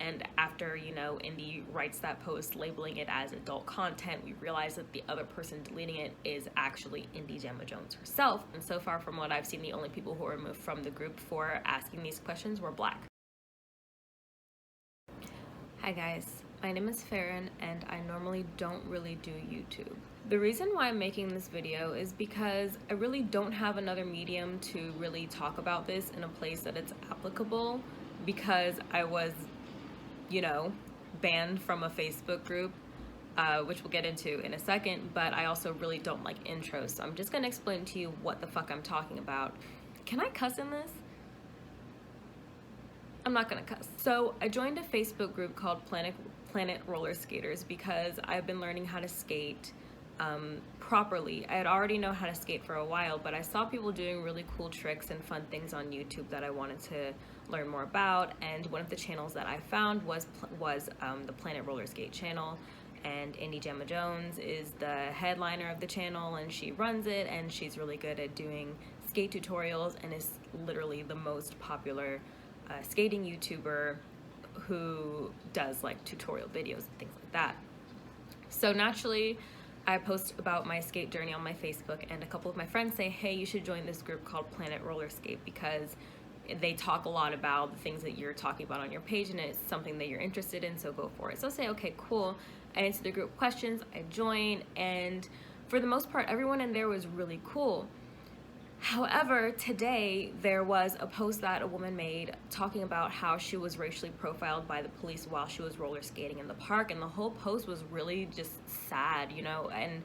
And after, Indy writes that post labeling it as adult content, we realize that the other person deleting it is actually Indy Jamma Jones herself. And so far from what I've seen, the only people who were removed from the group for asking these questions were Black. Hi guys, my name is Farron and I normally don't really do YouTube. The reason why I'm making this video is because I really don't have another medium to really talk about this in a place that it's applicable, because I was banned from a Facebook group, which we'll get into in a second, but I also really don't like intros, so I'm just gonna explain to you what the fuck I'm talking about. Can I cuss in this? I'm not gonna cuss. So I joined a Facebook group called Planet Roller Skaters because I've been learning how to skate properly. I had already known how to skate for a while, but I saw people doing really cool tricks and fun things on YouTube that I wanted to learn more about, and one of the channels that I found was the Planet Roller Skate channel, and Indy Jamma Jones is the headliner of the channel, and she runs it, and she's really good at doing skate tutorials and is literally the most popular skating YouTuber who does like tutorial videos and things like that. So naturally, I post about my skate journey on my Facebook, and a couple of my friends say, hey, you should join this group called Planet Roller Skate because they talk a lot about the things that you're talking about on your page and it's something that you're interested in, so go for it. So I say, okay, cool. I answer the group questions, I join, and for the most part, everyone in there was really cool. However, today there was a post that a woman made talking about how she was racially profiled by the police while she was roller skating in the park, and the whole post was really just sad, and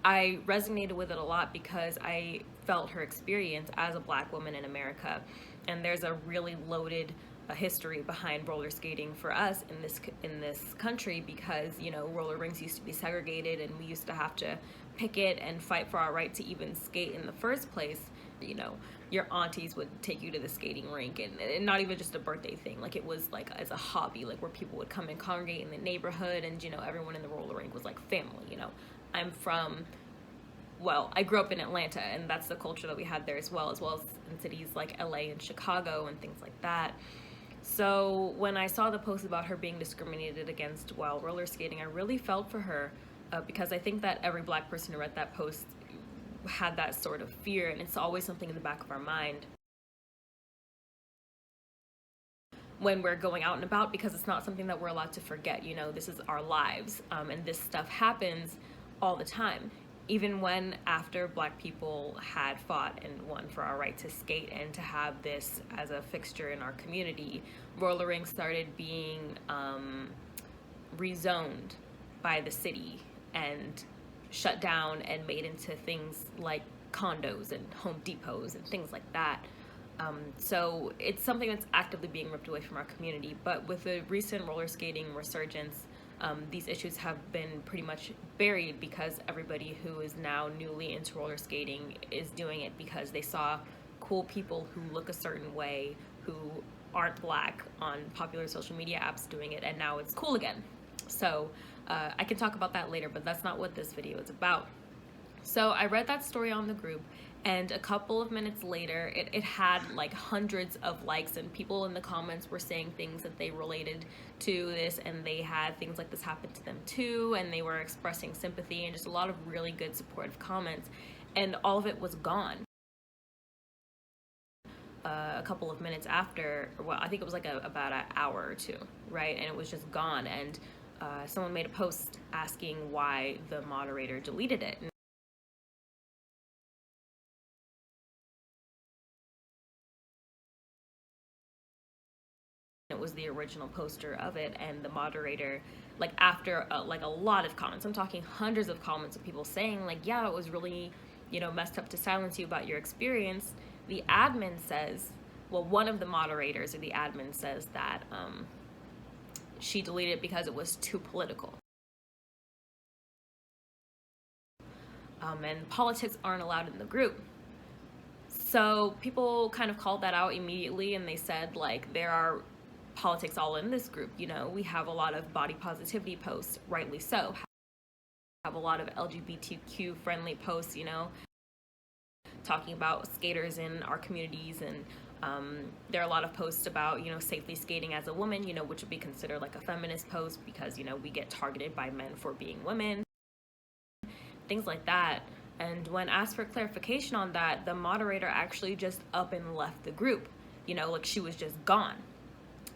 I resonated with it a lot because I felt her experience as a Black woman in America, and there's a really loaded history behind roller skating for us in this country because roller rinks used to be segregated and we used to have to picket and fight for our right to even skate in the first place. Your aunties would take you to the skating rink, and not even just a birthday thing, like it was like as a hobby, like where people would come and congregate in the neighborhood, and everyone in the roller rink was like family. I grew up in Atlanta, and that's the culture that we had there as well as in cities like LA and Chicago and things like that. So when I saw the post about her being discriminated against while roller skating, I really felt for her because I think that every Black person who read that post had that sort of fear, and it's always something in the back of our mind when we're going out and about, because it's not something that we're allowed to forget. This is our lives, and this stuff happens all the time. Even when after Black people had fought and won for our right to skate and to have this as a fixture in our community, roller rinks started being rezoned by the city and shut down and made into things like condos and Home Depots and things like that. So it's something that's actively being ripped away from our community. But with the recent roller skating resurgence, these issues have been pretty much buried because everybody who is now newly into roller skating is doing it because they saw cool people who look a certain way, who aren't Black, on popular social media apps doing it, and now it's cool again. So I can talk about that later, but that's not what this video is about. So I read that story on the group, and a couple of minutes later, it had like hundreds of likes, and people in the comments were saying things that they related to this, and they had things like this happen to them too, and they were expressing sympathy and just a lot of really good supportive comments, and all of it was gone. A couple of minutes after, well, I think it was like about an hour or two, right? And it was just gone, and someone made a post asking why the moderator deleted it. It was the original poster of it, and the moderator, like after like a lot of comments, I'm talking hundreds of comments of people saying like, yeah, it was really messed up to silence you about your experience. The admin says, well, one of the moderators or the admin says that she deleted it because it was too political. And politics aren't allowed in the group. So people kind of called that out immediately, and they said like, there are politics all in this group. We have a lot of body positivity posts, rightly so. Have a lot of LGBTQ friendly posts, talking about skaters in our communities and There are a lot of posts about, safely skating as a woman, which would be considered like a feminist post because, we get targeted by men for being women, things like that. And when asked for clarification on that, the moderator actually just up and left the group, like she was just gone.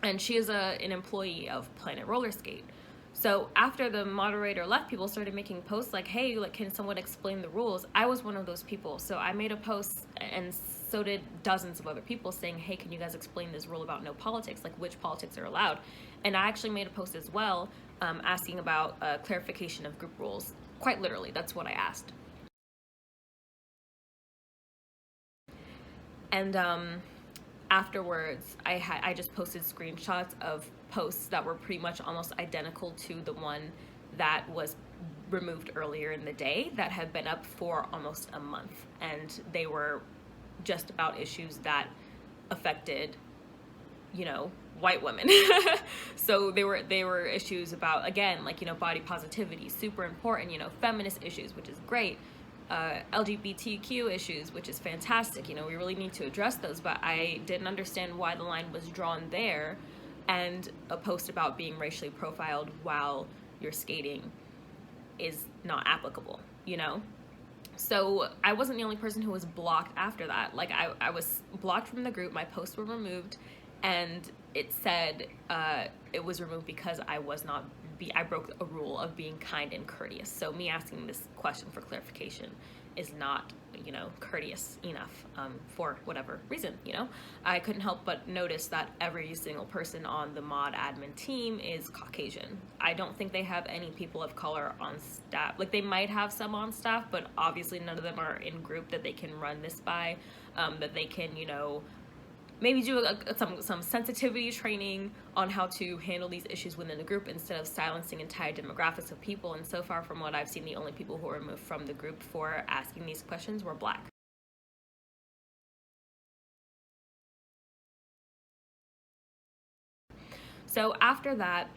And she is an employee of Planet Roller Skate. So after the moderator left, people started making posts like, hey, like, can someone explain the rules? I was one of those people. So I made a post, and so did dozens of other people, saying, hey, can you guys explain this rule about no politics, like which politics are allowed? And I actually made a post as well, asking about clarification of group rules. Quite literally, that's what I asked. And afterwards, I just posted screenshots of posts that were pretty much almost identical to the one that was removed earlier in the day that had been up for almost a month, and they were just about issues that affected, white women. So they were issues about, again, like, body positivity, super important, feminist issues, which is great, LGBTQ issues, which is fantastic. We really need to address those, but I didn't understand why the line was drawn there, and a post about being racially profiled while you're skating is not applicable, So I wasn't the only person who was blocked after that. Like, I was blocked from the group, my posts were removed, and it said it was removed because I broke a rule of being kind and courteous. So me asking this question for clarification is not, courteous enough for whatever reason, I couldn't help but notice that every single person on the mod admin team is Caucasian. I don't think they have any people of color on staff. Like, they might have some on staff, but obviously none of them are in group that they can run this by, that they can, maybe do some sensitivity training on how to handle these issues within the group instead of silencing entire demographics of people. And so far, from what I've seen, the only people who were removed from the group for asking these questions were Black. So after that,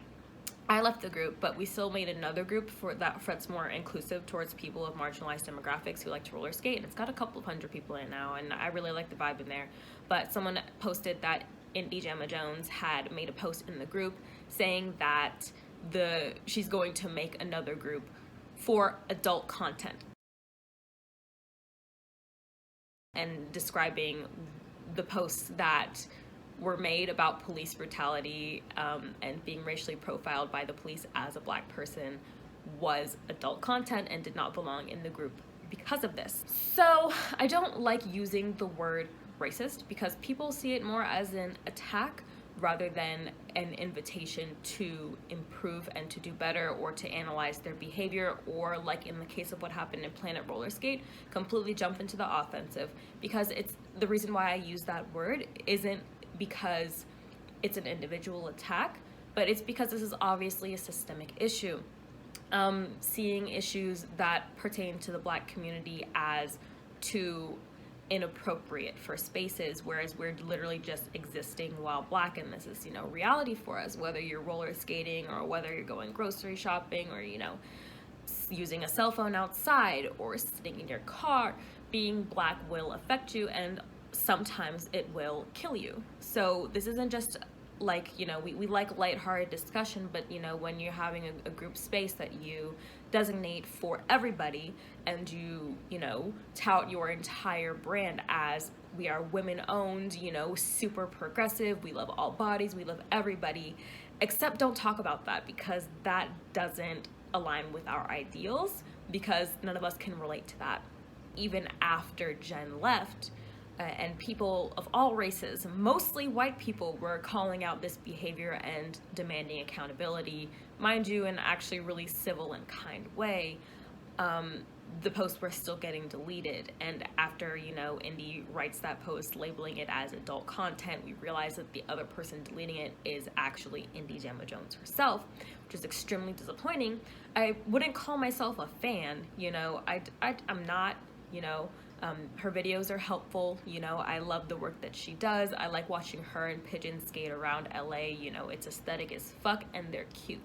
I left the group, but we still made another group that's more inclusive towards people of marginalized demographics who like to roller skate. And it's got a couple of hundred people in it now, and I really like the vibe in there. But someone posted that Indy Jamma Jones had made a post in the group saying that she's going to make another group for adult content, and describing the posts that were made about police brutality and being racially profiled by the police as a Black person was adult content and did not belong in the group because of this. So I don't like using the word racist because people see it more as an attack rather than an invitation to improve and to do better or to analyze their behavior, or, like in the case of what happened in Planet Roller Skate, completely jump into the offensive. Because it's the reason why I use that word isn't because it's an individual attack, but it's because this is obviously a systemic issue. Seeing issues that pertain to the Black community as too inappropriate for spaces, whereas we're literally just existing while Black, and this is, reality for us, whether you're roller skating or whether you're going grocery shopping or, using a cell phone outside or sitting in your car. Being Black will affect you, and sometimes it will kill you. So this isn't just like, we like lighthearted discussion, but when you're having a group space that you designate for everybody, and you tout your entire brand as we are women owned, super progressive, we love all bodies, we love everybody, except don't talk about that, because that doesn't align with our ideals, because none of us can relate to that. Even after Jen left, and people of all races, mostly white people, were calling out this behavior and demanding accountability, mind you, in actually really civil and kind way, the posts were still getting deleted. And after, Indy writes that post labeling it as adult content, we realize that the other person deleting it is actually Indy Jamma Jones herself, which is extremely disappointing. I wouldn't call myself a fan, I'm not, her videos are helpful, I love the work that she does. I like watching her and Pigeon skate around LA, it's aesthetic as fuck and they're cute.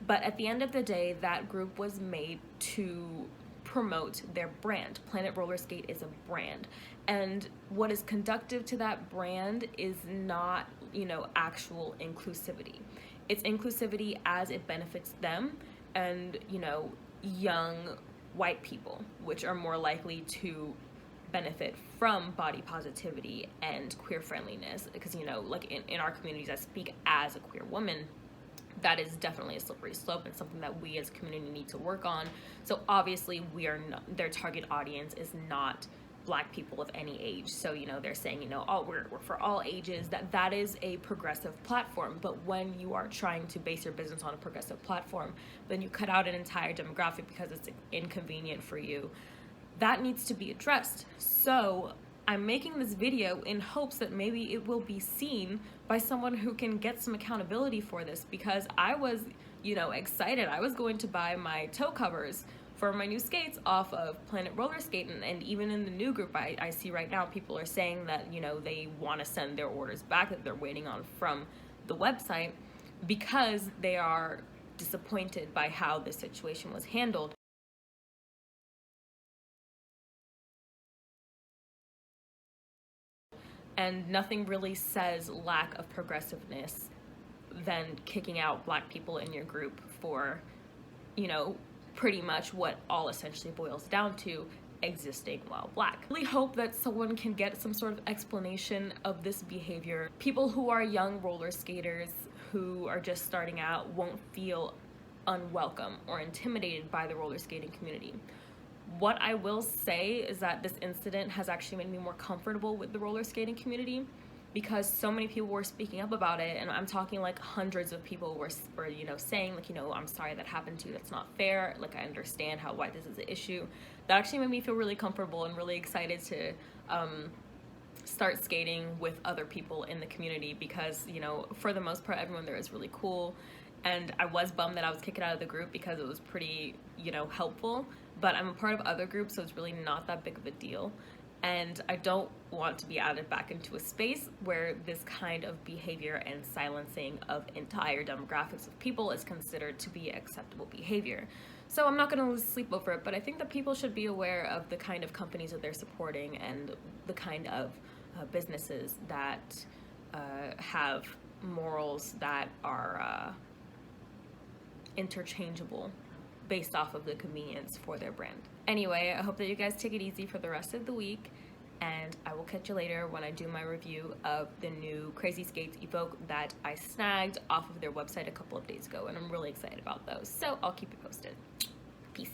But at the end of the day, that group was made to promote their brand. Planet Roller Skate is a brand, and what is conductive to that brand is not, you know, actual inclusivity. It's inclusivity as it benefits them and, you know, young white people, which are more likely to benefit from body positivity and queer friendliness. Because, you know, like in our communities, I speak as a queer woman, that is definitely a slippery slope and something that we as a community need to work on. So obviously we are not, their target audience is not Black people of any age. So, you know, they're saying, you know, oh, we're for all ages. That is a progressive platform. But when you are trying to base your business on a progressive platform, then you cut out an entire demographic because it's inconvenient for you. That needs to be addressed. So I'm making this video in hopes that maybe it will be seen by someone who can get some accountability for this, because I was, you know, excited. I was going to buy my toe covers for my new skates off of Planet Roller Skate, and even in the new group I see right now, people are saying that, you know, they want to send their orders back that they're waiting on from the website because they are disappointed by how this situation was handled. And nothing really says lack of progressiveness than kicking out Black people in your group for, you know, pretty much what all essentially boils down to, existing while Black. I really hope that someone can get some sort of explanation of this behavior. People who are young roller skaters who are just starting out won't feel unwelcome or intimidated by the roller skating community. What I will say is that this incident has actually made me more comfortable with the roller skating community, because so many people were speaking up about it, and I'm talking like hundreds of people were you know, saying like, you know, I'm sorry that happened to you, that's not fair, like I understand why this is an issue. That actually made me feel really comfortable and really excited to start skating with other people in the community, because, you know, for the most part everyone there is really cool, and I was bummed that I was kicked out of the group because it was pretty, you know, helpful, but I'm a part of other groups, so it's really not that big of a deal. And I don't want to be added back into a space where this kind of behavior and silencing of entire demographics of people is considered to be acceptable behavior. So I'm not going to lose sleep over it, but I think that people should be aware of the kind of companies that they're supporting and the kind of businesses that have morals that are interchangeable based off of the convenience for their brand. Anyway, I hope that you guys take it easy for the rest of the week, and I will catch you later when I do my review of the new Crazy Skates Evoke that I snagged off of their website a couple of days ago, and I'm really excited about those. So I'll keep you posted. Peace.